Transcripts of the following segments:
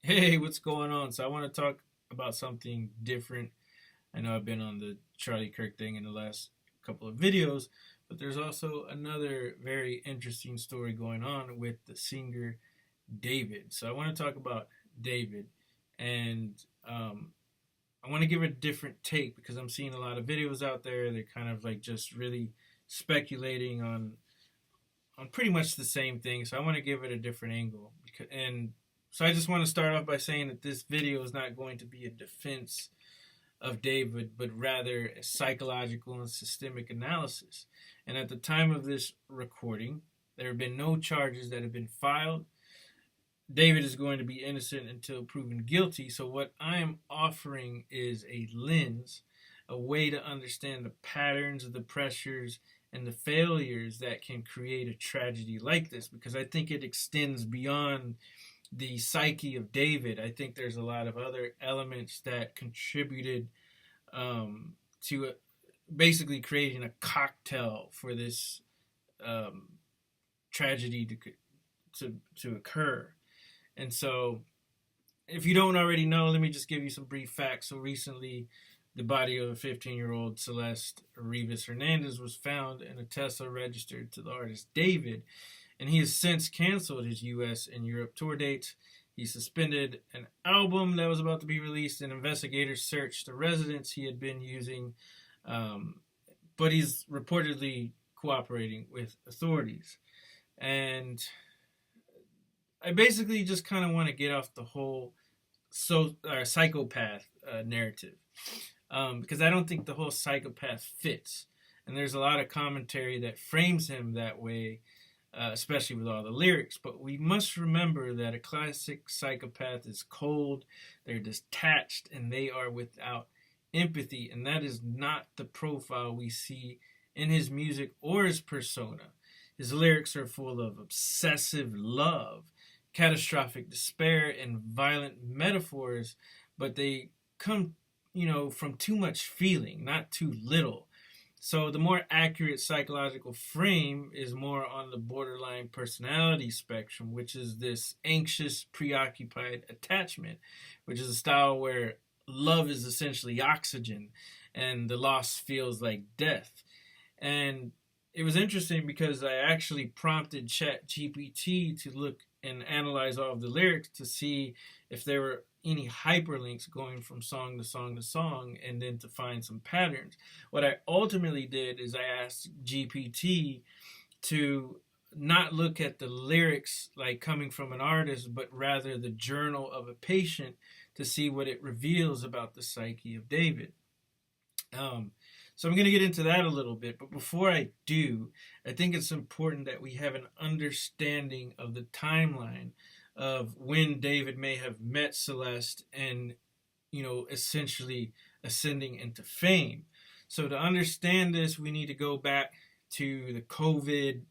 Hey, what's going on? So I want to talk about something different. I know I've been on the Charlie Kirk thing in the last couple of videos, but there's also another very interesting story going on with the singer David. So I want to talk about David, and um, I want to give a different take because I'm seeing a lot of videos out there. They're kind of like just really speculating on pretty much the same thing. So I want to give it a different angle. And so I just want to start off by saying that this video is not going to be a defense of David, but rather a psychological and systemic analysis. And at the time of this recording, there have been no charges that have been filed. David is going to be innocent until proven guilty. So what I am offering is a lens, a way to understand the patterns, the pressures, and the failures that can create a tragedy like this, because I think it extends beyond the psyche of David. I think there's a lot of other elements that contributed to basically creating a cocktail for this um, tragedy to occur. And so, if you don't already know, let me just give you some brief facts. So recently, the body of a 15-year-old Celeste Rivas Hernandez was found in a Tesla registered to the artist David, and he has since canceled his US and Europe tour dates. He suspended an album that was about to be released, and investigators searched the residence he had been using, but he's reportedly cooperating with authorities. And I basically just kind of want to get off the whole psychopath narrative, because I don't think the whole psychopath fits. And there's a lot of commentary that frames him that way, especially with all the lyrics. But we must remember that a classic psychopath is cold, they're detached, and they are without empathy. And that is not the profile we see in his music or his persona. His lyrics are full of obsessive love, catastrophic despair, and violent metaphors, but they come, from too much feeling, not too little. So the more accurate psychological frame is more on the borderline personality spectrum, which is this anxious, preoccupied attachment, which is a style where love is essentially oxygen and the loss feels like death. And it was interesting because I actually prompted ChatGPT to look and analyze all of the lyrics to see if there were any hyperlinks going from song to song to song, and then to find some patterns. What I ultimately did is I asked GPT to not look at the lyrics like coming from an artist, but rather the journal of a patient to see what it reveals about the psyche of David. So I'm going to get into that a little bit, but before I do, I think it's important that we have an understanding of the timeline of when David may have met Celeste and, essentially ascending into fame. So to understand this, we need to go back to the COVID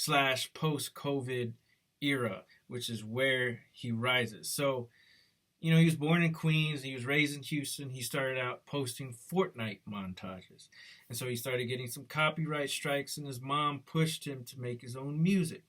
/ post-COVID era, which is where he rises. So he was born in Queens, he was raised in Houston. He started out posting Fortnite montages. And so he started getting some copyright strikes, and his mom pushed him to make his own music.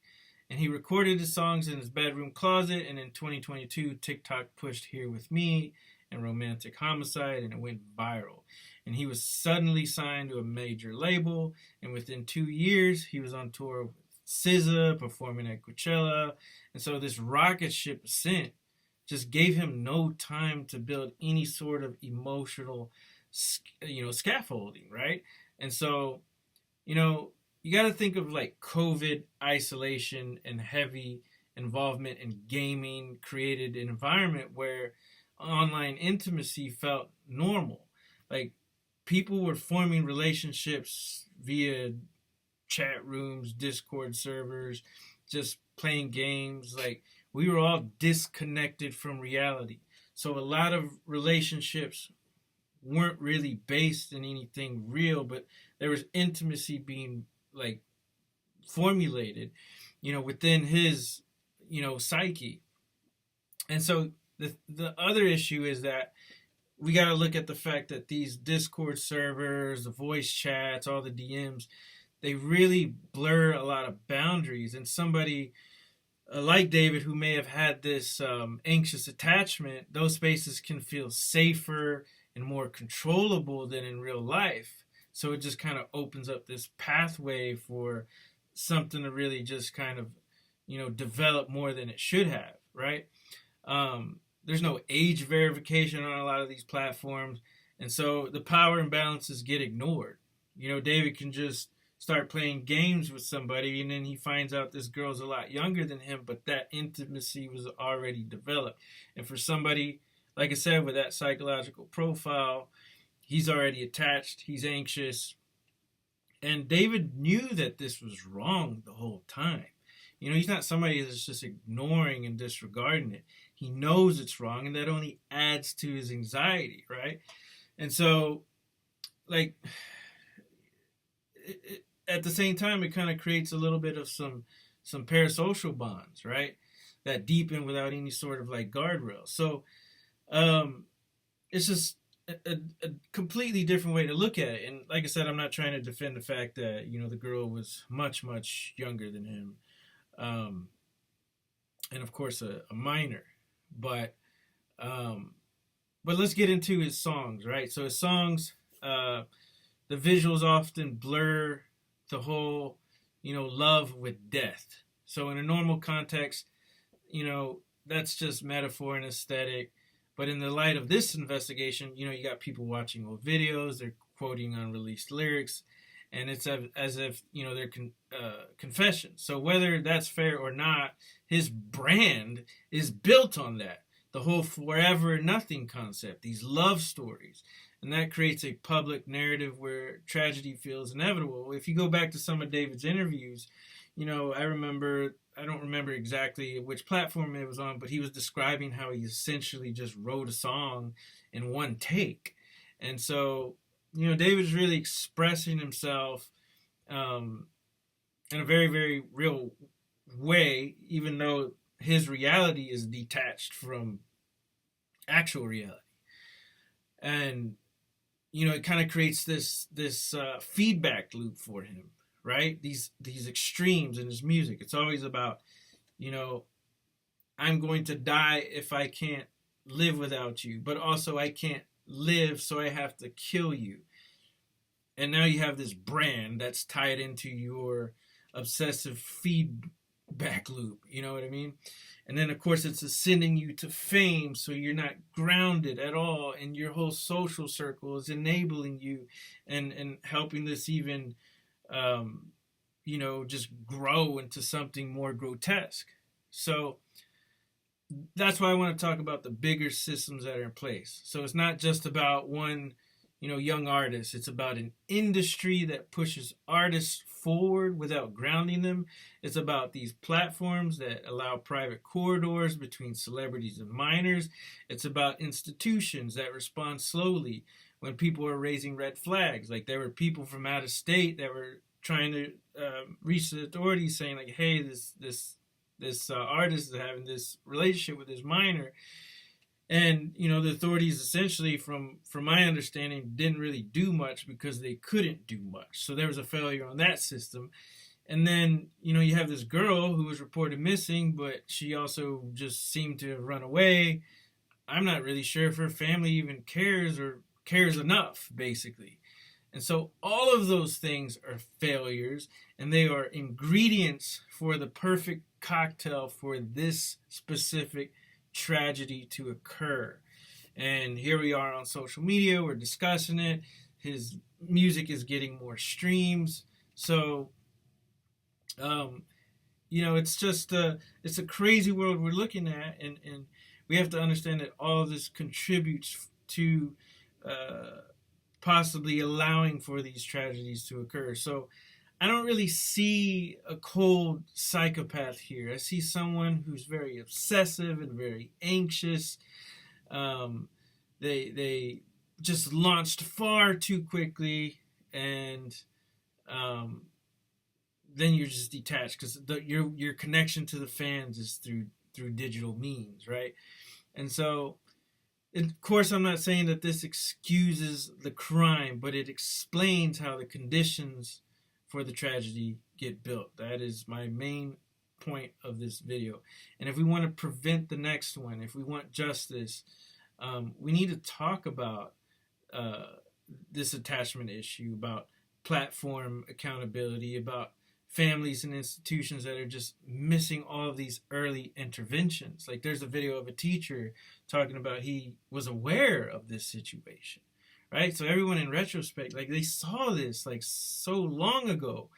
And he recorded his songs in his bedroom closet, and in 2022, TikTok pushed Here With Me and Romantic Homicide, and it went viral. And he was suddenly signed to a major label, and within 2 years, he was on tour with SZA, performing at Coachella. And so this rocket ship ascent just gave him no time to build any sort of emotional, scaffolding, right? And so, you got to think of like COVID isolation and heavy involvement in gaming created an environment where online intimacy felt normal. Like people were forming relationships via chat rooms, Discord servers, just playing games. Like we were all disconnected from reality. So a lot of relationships weren't really based in anything real, but there was intimacy being like formulated, within his, psyche. And so the other issue is that we got to look at the fact that these Discord servers, the voice chats, all the DMs, they really blur a lot of boundaries. And somebody like David, who may have had this anxious attachment, those spaces can feel safer and more controllable than in real life. So it just kind of opens up this pathway for something to really just kind of, develop more than it should have, right? There's no age verification on a lot of these platforms. And so the power imbalances get ignored. David can just start playing games with somebody, and then he finds out this girl's a lot younger than him, but that intimacy was already developed. And for somebody, like I said, with that psychological profile, he's already attached, he's anxious. And David knew that this was wrong the whole time. He's not somebody that's just ignoring and disregarding it. He knows it's wrong, and that only adds to his anxiety, right? And so, like, at the same time, it kind of creates a little bit of some parasocial bonds, right? That deepen without any sort of like guardrails. So it's just a completely different way to look at it. And like I said, I'm not trying to defend the fact that, the girl was much, much younger than him. And of course, a minor. But let's get into his songs, right? So his songs, the visuals often blur the whole, love with death. So in a normal context, that's just metaphor and aesthetic. But in the light of this investigation, you got people watching old videos, they're quoting unreleased lyrics, and it's as if, they're confessions. So whether that's fair or not, his brand is built on that. The whole forever nothing concept, these love stories. And that creates a public narrative where tragedy feels inevitable. If you go back to some of David's interviews, I don't remember exactly which platform it was on, but he was describing how he essentially just wrote a song in one take. And so, David's really expressing himself in a very, very real way, even though his reality is detached from actual reality. And it kind of creates this feedback loop for him, right? These extremes in his music. It's always about, I'm going to die if I can't live without you, but also I can't live, so I have to kill you. And now you have this brand that's tied into your obsessive feedback loop. You know what I mean? And then, of course, it's ascending you to fame, so you're not grounded at all, and your whole social circle is enabling you and helping this even, just grow into something more grotesque. So that's why I want to talk about the bigger systems that are in place. So it's not just about one, young artist. It's about an industry that pushes artists forward without grounding them. It's about these platforms that allow private corridors between celebrities and minors. It's about institutions that respond slowly when people are raising red flags. Like there were people from out of state that were trying to reach the authorities saying like, hey, this artist is having this relationship with this minor. And, the authorities essentially, from my understanding, didn't really do much because they couldn't do much. So there was a failure on that system. And then, you have this girl who was reported missing, but she also just seemed to have run away. I'm not really sure if her family even cares or cares enough, basically. And so all of those things are failures, and they are ingredients for the perfect cocktail for this specific tragedy to occur. And here we are on social media, we're discussing it. His music is getting more streams. So it's just it's a crazy world we're looking at, and we have to understand that all of this contributes to possibly allowing for these tragedies to occur. So I don't really see a cold psychopath here. I see someone who's very obsessive and very anxious. They just launched far too quickly, and then you're just detached because your connection to the fans is through digital means, right? And so, of course, I'm not saying that this excuses the crime, but it explains how the conditions for the tragedy get built. That is my main point of this video. And if we want to prevent the next one, if we want justice, we need to talk about this attachment issue, about platform accountability, about families and institutions that are just missing all of these early interventions. Like there's a video of a teacher talking about he was aware of this situation, right? So everyone in retrospect, like they saw this like so long ago,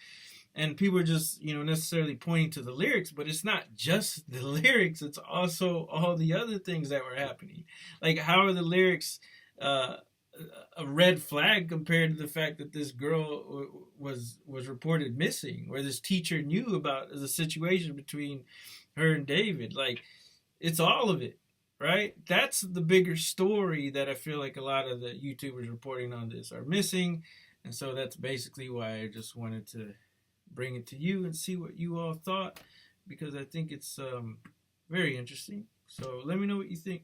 and people are just, necessarily pointing to the lyrics, but it's not just the lyrics, it's also all the other things that were happening. Like how are the lyrics a red flag compared to the fact that this girl was reported missing, where this teacher knew about the situation between her and David? Like, it's all of it, right? That's the bigger story that I feel like a lot of the YouTubers reporting on this are missing. And so that's basically why I just wanted to bring it to you and see what you all thought, because I think it's very interesting. So let me know what you think.